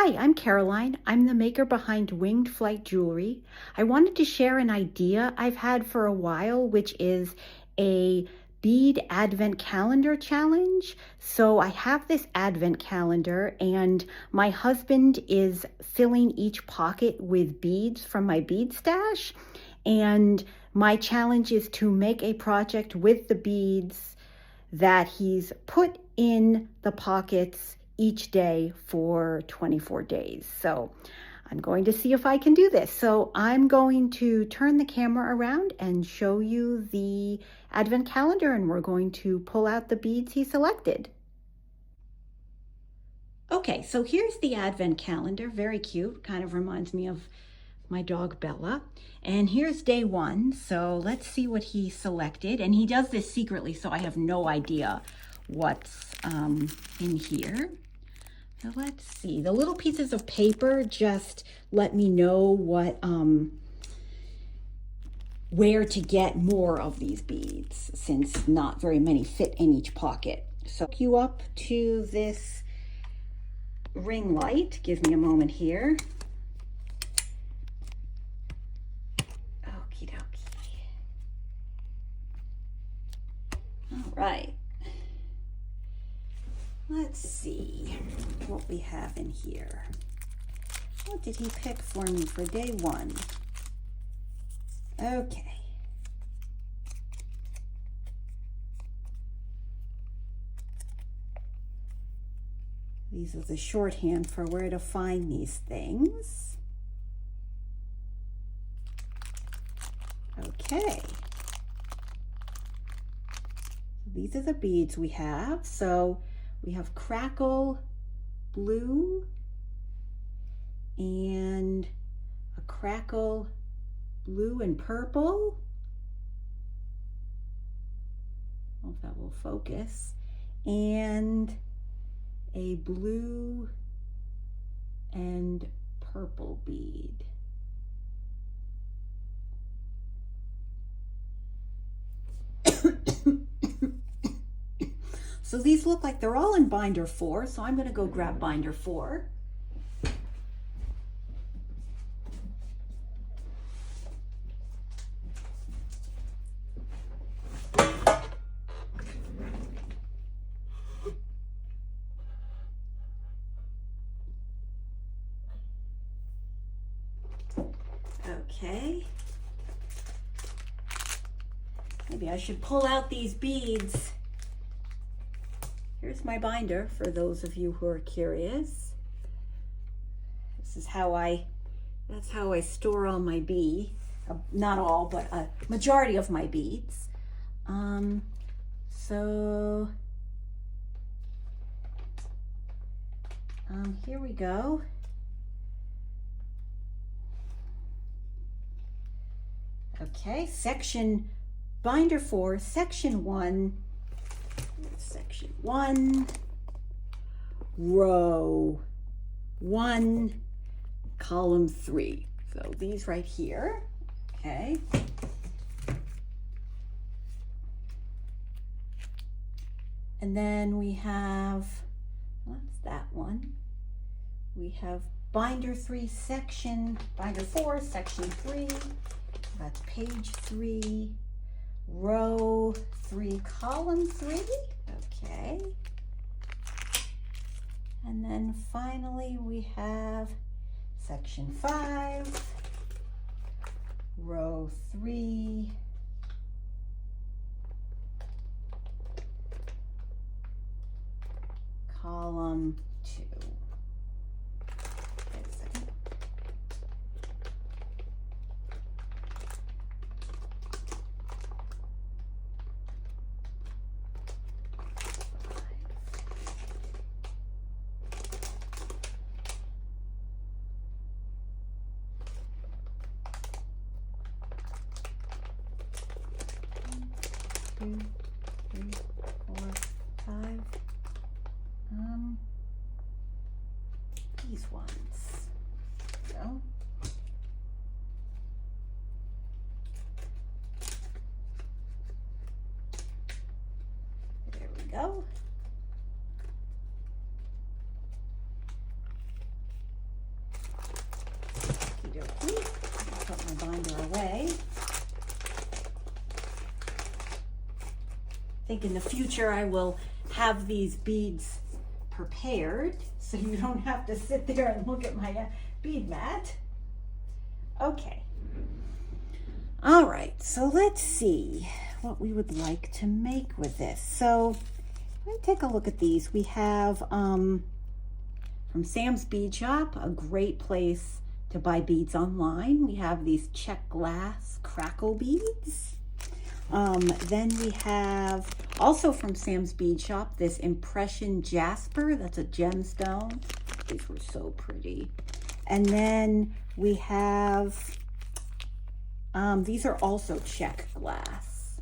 Hi, I'm Caroline. I'm the maker behind Winged Flight Jewelry. I wanted to share an idea I've had for a while, which is a Bead Advent Calendar Challenge. So I have this Advent calendar, and my husband is filling each pocket with beads from my bead stash. And my challenge is to make a project with the beads that he's put in the pockets each day for 24 days. So I'm going to see if I can do this. So I'm going to turn the camera around and show you the Advent calendar, and we're going to pull out the beads he selected. Okay, so here's the Advent calendar. Very cute. Kind of reminds me of my dog Bella. And here's day one. So let's see what he selected. And he does this secretly, so I have no idea what's in here. So let's see. The little pieces of paper just let me know what where to get more of these beads, since not very many fit in each pocket. So hook you up to this ring light. Give me a moment here. Okie dokie. All right. Let's see what we have in here. What did he pick for me for day one? Okay. These are the shorthand for where to find these things. Okay. These are the beads we have. So we have crackle blue and a crackle blue and purple. I don't know if that will focus. And a blue and purple bead. So these look like they're all in binder 4, so I'm going to go grab binder 4. Okay. Maybe I should pull out these beads. Here's my binder for those of you who are curious. This is that's how I store all my not all, but a majority of my beads. Here we go. Okay, binder 4, section 1. Section 1, row 1, column 3. So these right here, okay. And then we have, that's that one. We have binder 4, section 3. That's page 3, row 3, column 3. Okay. And then finally we have section 5, row 3, column 2. Wait a second. Two, 3, 4, 5. These ones. Go. There we go. my binder away. I think in the future I will have these beads prepared so you don't have to sit there and look at my bead mat. Okay. All right, so let's see what we would like to make with this. So let's take a look at these. We have from Sam's Bead Shop, a great place to buy beads online. We have these check glass crackle beads. Then we have also from Sam's Bead Shop this impression jasper. That's a gemstone. These were so pretty. And then we have these are also check glass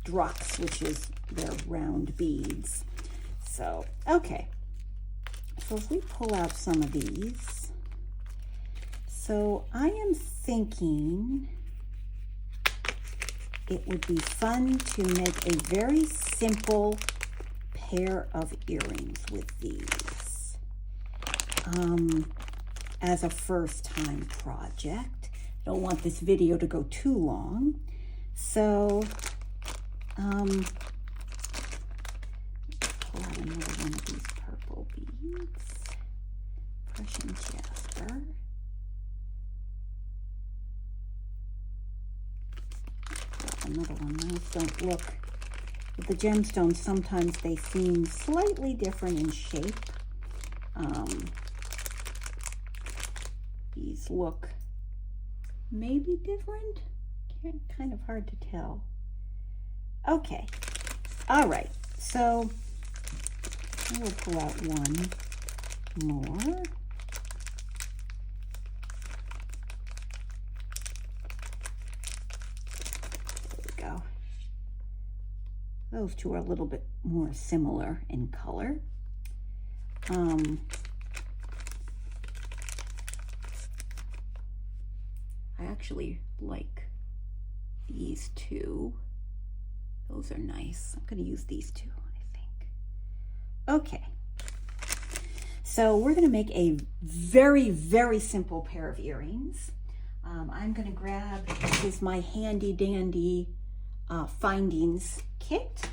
Drux, which is their round beads. So okay, so if we pull out some of these, so I am thinking it would be fun to make a very simple pair of earrings with these as a first-time project. Don't want this video to go too long, so pull out another one of these purple beads, Prussian jasper. Another one. Those don't look, with the gemstones, sometimes they seem slightly different in shape. These look maybe different. Kind of hard to tell. Okay. All right. So I will pull out one more. There we go. Those two are a little bit more similar in color. I actually like these two. Those are nice. I'm going to use these two, I think. Okay. So we're going to make a very, very simple pair of earrings. I'm going to grab, this is my handy dandy findings kit.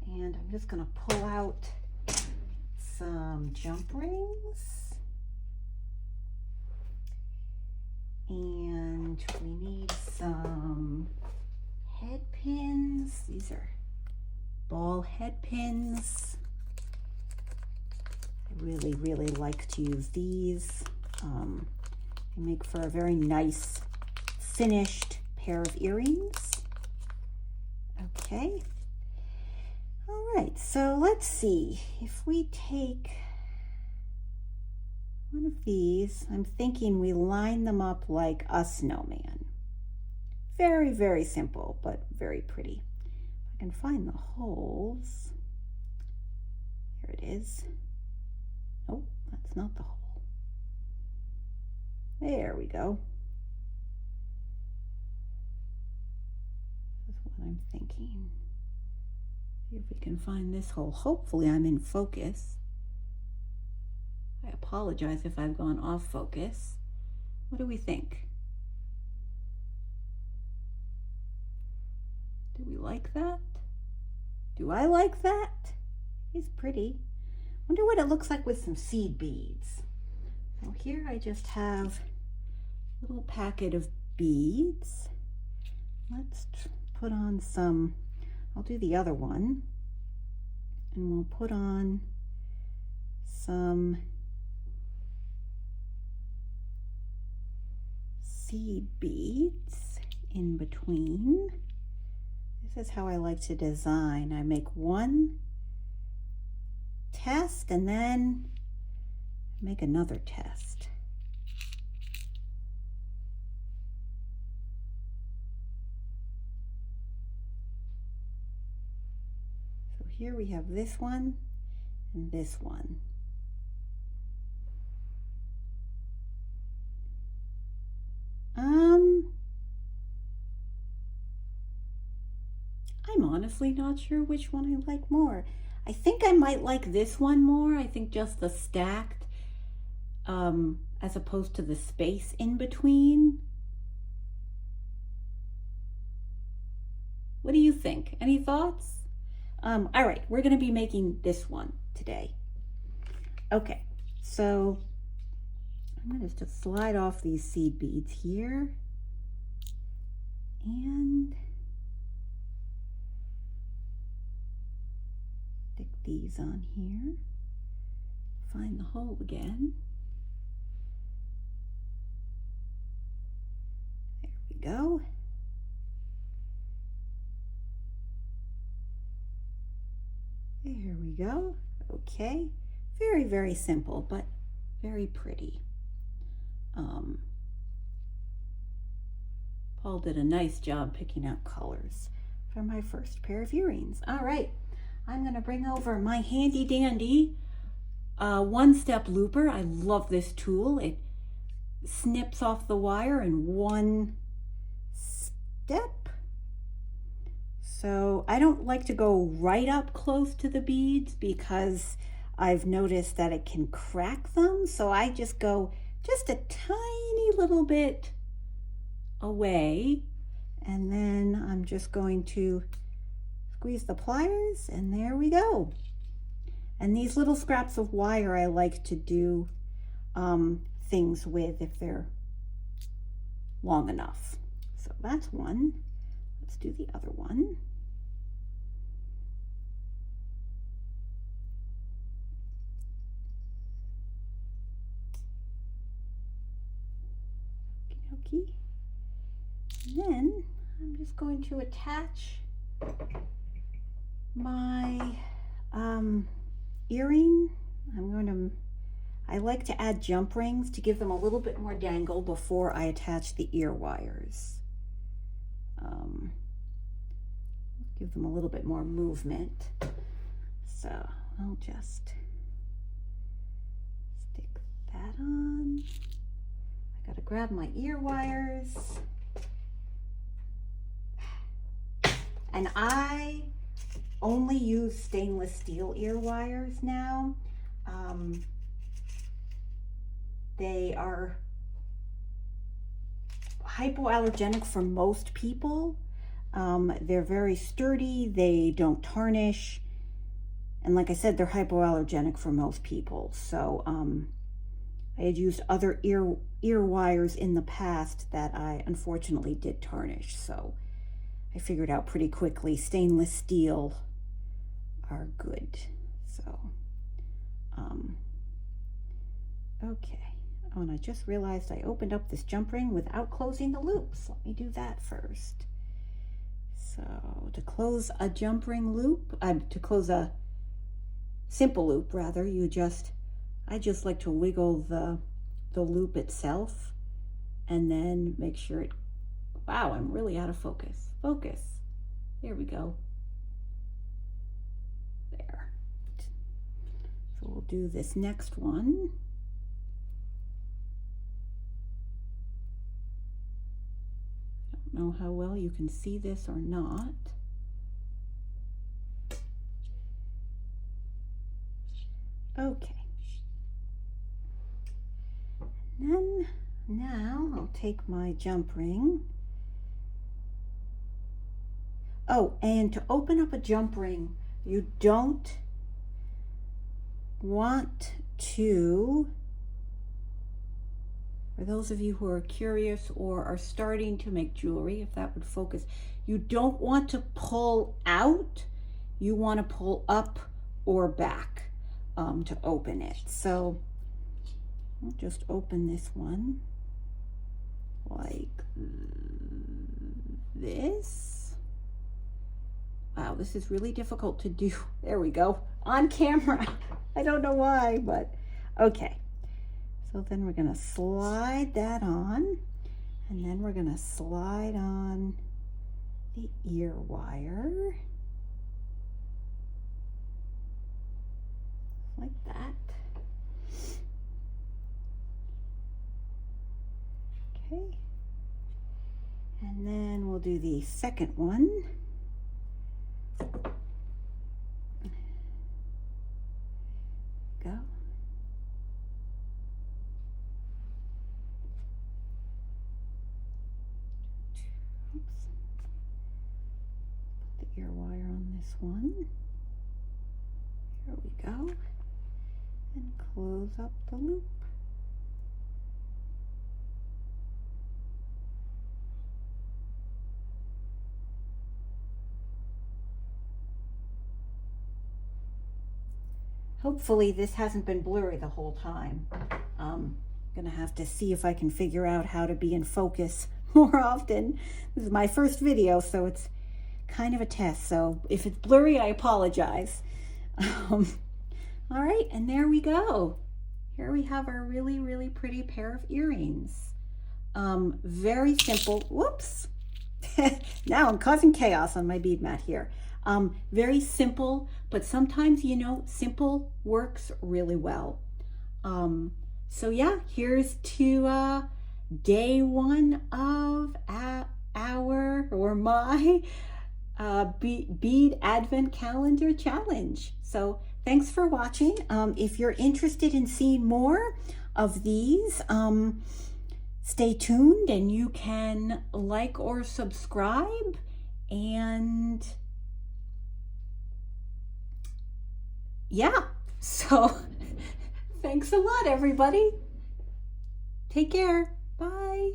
And I'm just going to pull out some jump rings. And we need some head pins. These are ball head pins. I really, really like to use these. They make for a very nice finished pair of earrings. Okay. All right, so let's see. If we take one of these, I'm thinking we line them up like a snowman. Very, very simple, but very pretty. If I can find the holes. Here it is. Nope, that's not the hole. There we go. That's what I'm thinking. See if we can find this hole. Hopefully I'm in focus. I apologize if I've gone off focus. What do we think? Do we like that? Do I like that? It's pretty. Wonder what it looks like with some seed beads. So here I just have a little packet of beads. Let's put on some, I'll do the other one, and we'll put on some seed beads in between. This is how I like to design. I make one test and then make another test. So here we have this one and this one. I'm honestly not sure which one I like more. I think I might like this one more. I think just the stacked, I as opposed to the space in between. What do you think? Any thoughts? All right, we're going to be making this one today. Okay, so I'm going to just slide off these seed beads here and stick these on here. Find the hole again. There we go. There we go. Okay. Very, very simple, but very pretty. Paul did a nice job picking out colors for my first pair of earrings. All right. I'm going to bring over my handy dandy one-step looper. I love this tool. It snips off the wire in one step. So I don't like to go right up close to the beads because I've noticed that it can crack them. So I just go just a tiny little bit away, and then I'm just going to squeeze the pliers, and there we go. And these little scraps of wire I like to do things with if they're long enough. So that's one. Let's do the other one. Okay. And then I'm just going to attach my earring. I like to add jump rings to give them a little bit more dangle before I attach the ear wires. Give them a little bit more movement. So I'll just stick that on. I gotta grab my ear wires. And I only use stainless steel ear wires now. They are hypoallergenic for most people. They're very sturdy, they don't tarnish, and like I said, they're hypoallergenic for most people. So I had used other ear wires in the past that I unfortunately did tarnish, so I figured out pretty quickly stainless steel are good. So okay. Oh, and I just realized I opened up this jump ring without closing the loops. Let me do that first. So to close a jump ring loop, to close a simple loop rather, I just like to wiggle the loop itself and then make sure it, wow, I'm really out of focus. Focus. There we go. There. So we'll do this next one. Know how well you can see this or not. Okay. And then now I'll take my jump ring. Oh, and to open up a jump ring, you don't want to, for those of you who are curious or are starting to make jewelry, if that would focus, you don't want to pull out, you want to pull up or back to open it. So I'll just open this one like this. Wow, this is really difficult to do. There we go, on camera. I don't know why, but okay. So then we're going to slide that on, and then we're going to slide on the ear wire like that. Okay. And then we'll do the second one. Go. one. Here we go. And close up the loop. Hopefully this hasn't been blurry the whole time. I'm gonna have to see if I can figure out how to be in focus more often. This is my first video, so it's kind of a test. So if it's blurry, I apologize. All right, and there we go. Here we have our really, really pretty pair of earrings. Very simple. Whoops. Now I'm causing chaos on my bead mat here. Very simple, but sometimes, you know, simple works really well. So yeah, here's to day one of my Bead Advent Calendar Challenge. So thanks for watching. If you're interested in seeing more of these, stay tuned and you can like or subscribe. And yeah, so thanks a lot, everybody. Take care. Bye.